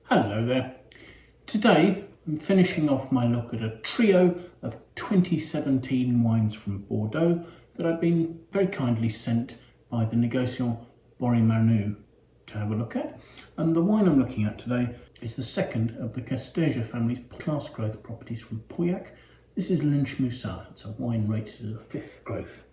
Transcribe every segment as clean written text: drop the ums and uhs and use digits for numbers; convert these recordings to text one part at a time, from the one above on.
Hello there. Today I'm finishing off my look at a trio of 2017 wines from Bordeaux that I've been very kindly sent by the negociant Borie Manoux to have a look at. And the wine I'm looking at today is the second of the Casteja family's class growth properties from Pauillac. This is Lynch Moussas. It's a wine rated as a 5th growth.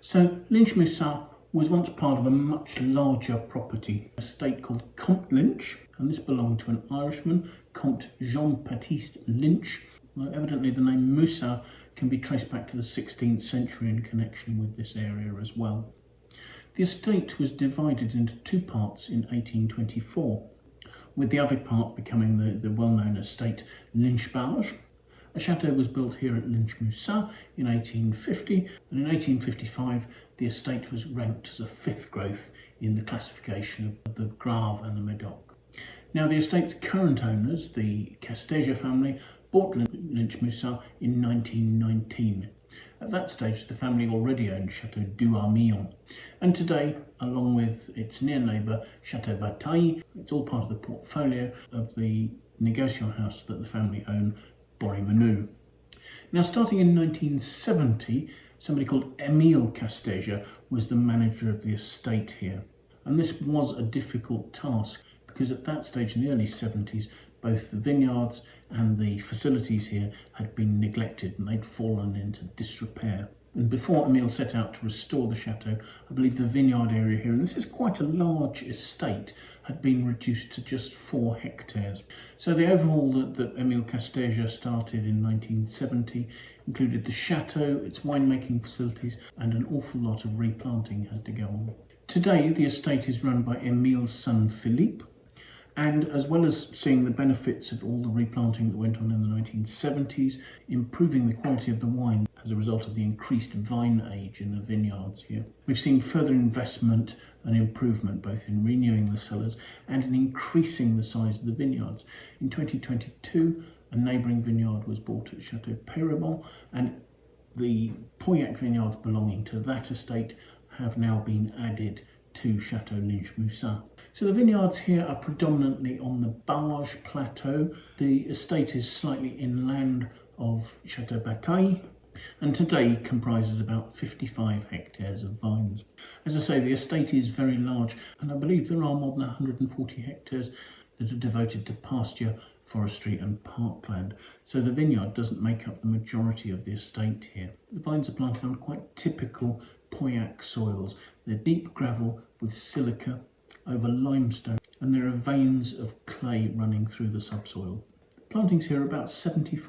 So Lynch Moussas was once part of a much larger property, a estate called Comte Lynch, and this belonged to an Irishman, Comte Jean-Baptiste Lynch. Well, evidently the name Moussas can be traced back to the 16th century in connection with this area as well. The estate was divided into two parts in 1824, with the other part becoming the well-known estate Lynch-Bages. A chateau was built here at Lynch Moussas in 1850, and in 1855 the estate was ranked as a 5th growth in the classification of the Grave and the Médoc. Now the estate's current owners, the Casteja family, bought Lynch Moussas in 1919. At that stage the family already owned Chateau Lynch, and today, along with its near neighbour Chateau Peyrabon, it's all part of the portfolio of the negociant house that the family own, Borie Manoux. Now, starting in 1970, somebody called Emile Cateja was the manager of the estate here. And this was a difficult task because at that stage in the early 70s, both the vineyards and the facilities here had been neglected and they'd fallen into disrepair. And before Emile set out to restore the chateau, I believe the vineyard area here, and this is quite a large estate, had been reduced to just 4 hectares. So the overhaul that Emile Cateja started in 1970 included the chateau, its winemaking facilities, and an awful lot of replanting had to go on. Today, the estate is run by Emile's son Philippe, and as well as seeing the benefits of all the replanting that went on in the 1970s, improving the quality of the wine as a result of the increased vine age in the vineyards here, we've seen further investment and improvement both in renewing the cellars and in increasing the size of the vineyards. In 2022, a neighbouring vineyard was bought at Chateau Peyrabon, and the Pauillac vineyards belonging to that estate have now been added to Chateau Lynch Moussas. So the vineyards here are predominantly on the Bages plateau. The estate is slightly inland of Chateau Peyrabon, and today comprises about 55 hectares of vines. As I say, the estate is very large, and I believe there are more than 140 hectares that are devoted to pasture, forestry and parkland. So the vineyard doesn't make up the majority of the estate here. The vines are planted on quite typical Pauillac soils. They're deep gravel with silica over limestone, and there are veins of clay running through the subsoil. Plantings here are about 75%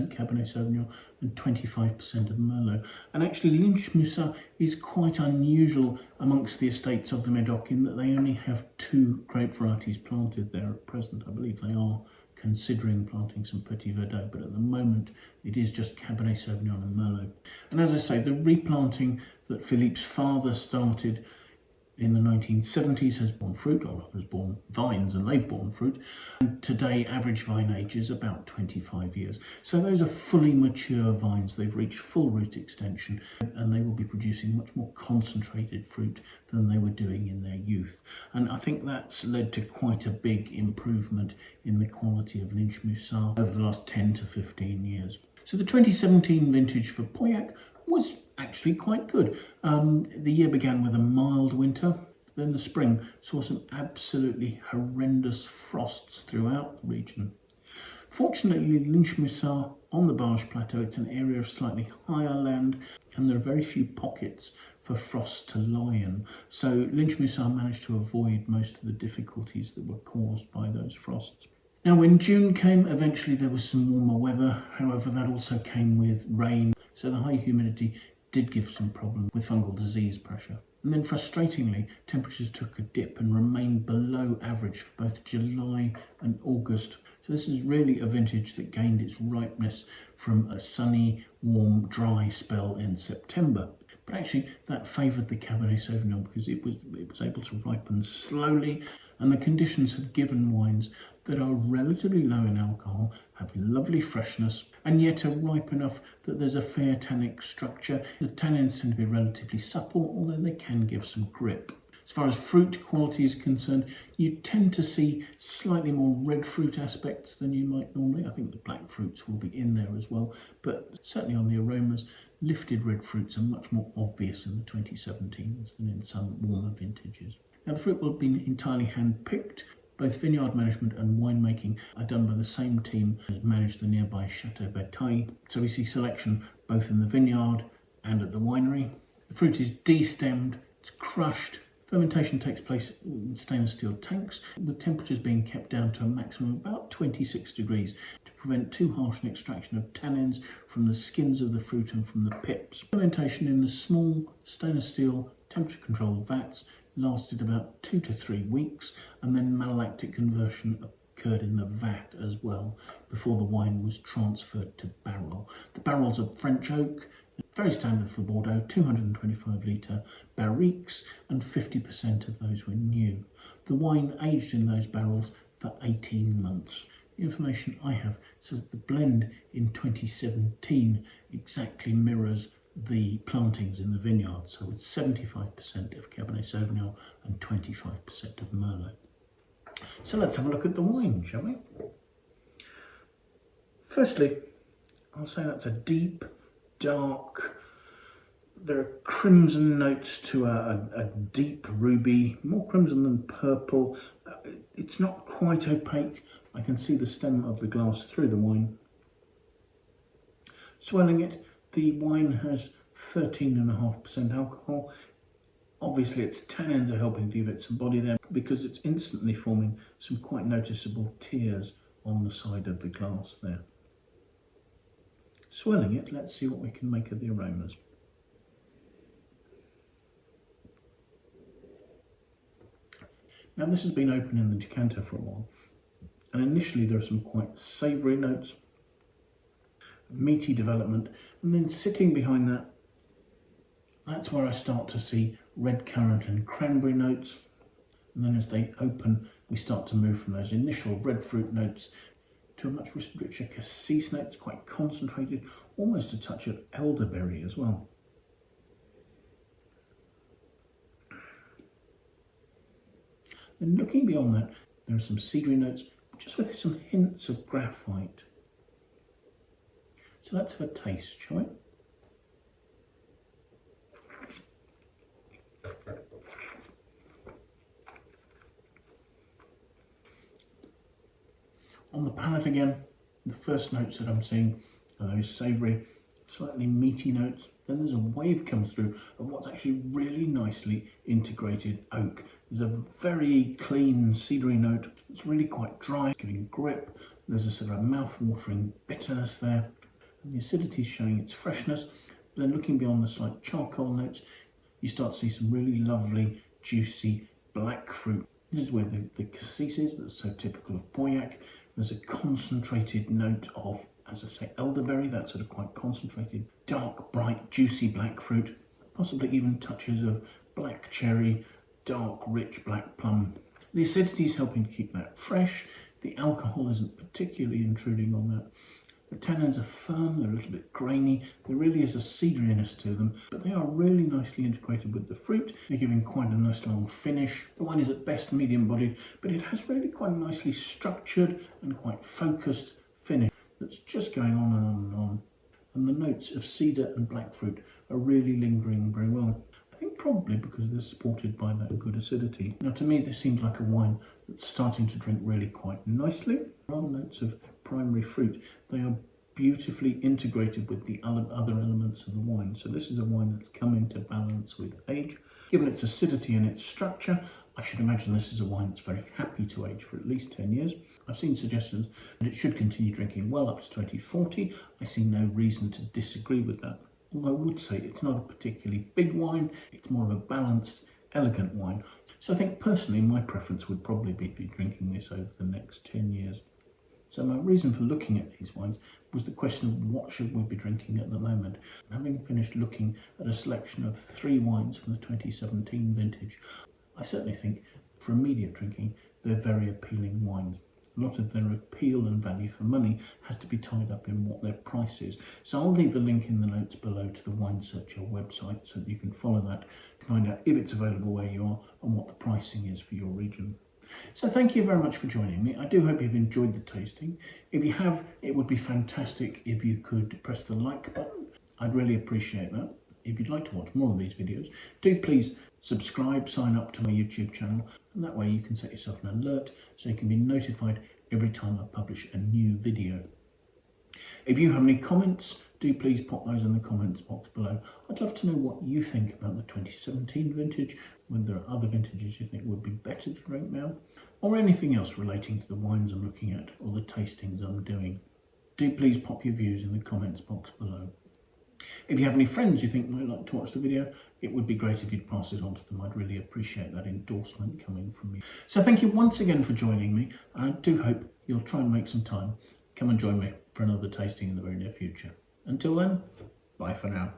Cabernet Sauvignon and 25% of Merlot. And actually Lynch Moussas is quite unusual amongst the estates of the Médoc in that they only have 2 grape varieties planted there at present. I believe they are considering planting some Petit Verdot, but at the moment it is just Cabernet Sauvignon and Merlot. And as I say, the replanting that Philippe's father started in the 1970s has borne fruit, or has borne vines and they've borne fruit. And today average vine age is about 25 years. So those are fully mature vines. They've reached full root extension and they will be producing much more concentrated fruit than they were doing in their youth. And I think that's led to quite a big improvement in the quality of Lynch Moussas over the last 10 to 15 years. So the 2017 vintage for Pauillac was actually quite good. The year began with a mild winter, then the spring saw some absolutely horrendous frosts throughout the region. Fortunately, Lynch Moussas on the Bages Plateau, it's an area of slightly higher land and there are very few pockets for frost to lie in. So Lynch Moussas managed to avoid most of the difficulties that were caused by those frosts. Now when June came, eventually there was some warmer weather. However, that also came with rain, so the high humidity did give some problems with fungal disease pressure. And then frustratingly, temperatures took a dip and remained below average for both July and August. So this is really a vintage that gained its ripeness from a sunny, warm, dry spell in September. But actually that favoured the Cabernet Sauvignon because it was able to ripen slowly, and the conditions have given wines that are relatively low in alcohol, have lovely freshness, and yet are ripe enough that there's a fair tannic structure. The tannins tend to be relatively supple, although they can give some grip. As far as fruit quality is concerned, you tend to see slightly more red fruit aspects than you might normally. I think the black fruits will be in there as well, but certainly on the aromas, lifted red fruits are much more obvious in the 2017s than in some warmer vintages. Now the fruit will have been entirely hand-picked. Both vineyard management and winemaking are done by the same team as manage the nearby Chateau Peyrabon, so we see selection both in the vineyard and at the winery. The fruit is destemmed, it's crushed. Fermentation takes place in stainless steel tanks, with temperatures being kept down to a maximum of about 26 degrees to prevent too harsh an extraction of tannins from the skins of the fruit and from the pips. Fermentation in the small stainless steel temperature controlled vats lasted about 2 to 3 weeks, and then malolactic conversion occurred in the vat as well before the wine was transferred to barrel. The barrels are French oak, very standard for Bordeaux, 225 litre barriques, and 50% of those were new. The wine aged in those barrels for 18 months. The information I have says that the blend in 2017 exactly mirrors the plantings in the vineyard, so it's 75% of Cabernet Sauvignon and 25% of Merlot. So let's have a look at the wine, shall we? Firstly, I'll say that's a deep, dark, there are crimson notes to a deep ruby, more crimson than purple. It's not quite opaque. I can see the stem of the glass through the wine. Swelling it, the wine has 13.5% alcohol. Obviously its tannins are helping to give it some body there because it's instantly forming some quite noticeable tears on the side of the glass there. Swelling it, let's see what we can make of the aromas. Now this has been open in the decanter for a while, and initially there are some quite savoury notes, meaty development, and then sitting behind that, that's where I start to see red currant and cranberry notes, and then as they open we start to move from those initial red fruit notes to a much richer cassis note. It's quite concentrated, almost a touch of elderberry as well. Then looking beyond that, there are some cedary notes, just with some hints of graphite. So let's have a taste, shall we? On the palate again, the first notes that I'm seeing are those savoury, slightly meaty notes. Then there's a wave comes through of what's actually really nicely integrated oak. There's a very clean cedary note. It's really quite dry, giving grip. There's a sort of a mouth-watering bitterness there. And the acidity is showing its freshness. But then looking beyond the slight charcoal notes, you start to see some really lovely, juicy black fruit. This is where the cassis is, that's so typical of Pauillac. There's a concentrated note of, as I say, elderberry, that sort of quite concentrated, dark, bright, juicy black fruit, possibly even touches of black cherry, dark, rich black plum. The acidity is helping to keep that fresh. The alcohol isn't particularly intruding on that. The tannins are firm, they're a little bit grainy. There really is a cedariness to them, but they are really nicely integrated with the fruit. They're giving quite a nice long finish. The wine is at best medium bodied, but it has really quite a nicely structured and quite focused finish that's just going on and on and on. And the notes of cedar and black fruit are really lingering very well. I think probably because they're supported by that good acidity. Now to me this seems like a wine that's starting to drink really quite nicely. There are notes of primary fruit. They are beautifully integrated with the other elements of the wine. So this is a wine that's come into balance with age. Given its acidity and its structure, I should imagine this is a wine that's very happy to age for at least 10 years. I've seen suggestions that it should continue drinking well up to 2040. I see no reason to disagree with that. Although I would say it's not a particularly big wine, it's more of a balanced, elegant wine. So I think personally my preference would probably be drinking this over the next 10 years. So my reason for looking at these wines was the question of what should we be drinking at the moment. Having finished looking at a selection of 3 wines from the 2017 vintage, I certainly think for immediate drinking they're very appealing wines. a lot of their appeal and value for money has to be tied up in what their price is. So I'll leave a link in the notes below to the Wine Ssearcher website so that you can follow that, find out if it's available where you are and what the pricing is for your region. So thank you very much for joining me. I do hope you've enjoyed the tasting. If you have, it would be fantastic if you could press the like button. I'd really appreciate that. If you'd like to watch more of these videos, do please subscribe, sign up to my YouTube channel, and that way you can set yourself an alert so you can be notified every time I publish a new video. If you have any comments, do please pop those in the comments box below. I'd love to know what you think about the 2017 vintage, whether there are other vintages you think would be better to drink now, or anything else relating to the wines I'm looking at or the tastings I'm doing. Do please pop your views in the comments box below. If you have any friends you think might like to watch the video, it would be great if you'd pass it on to them. I'd really appreciate that endorsement coming from me. So thank you once again for joining me, and I do hope you'll try and make some time. Come and join me for another tasting in the very near future. Until then, bye for now.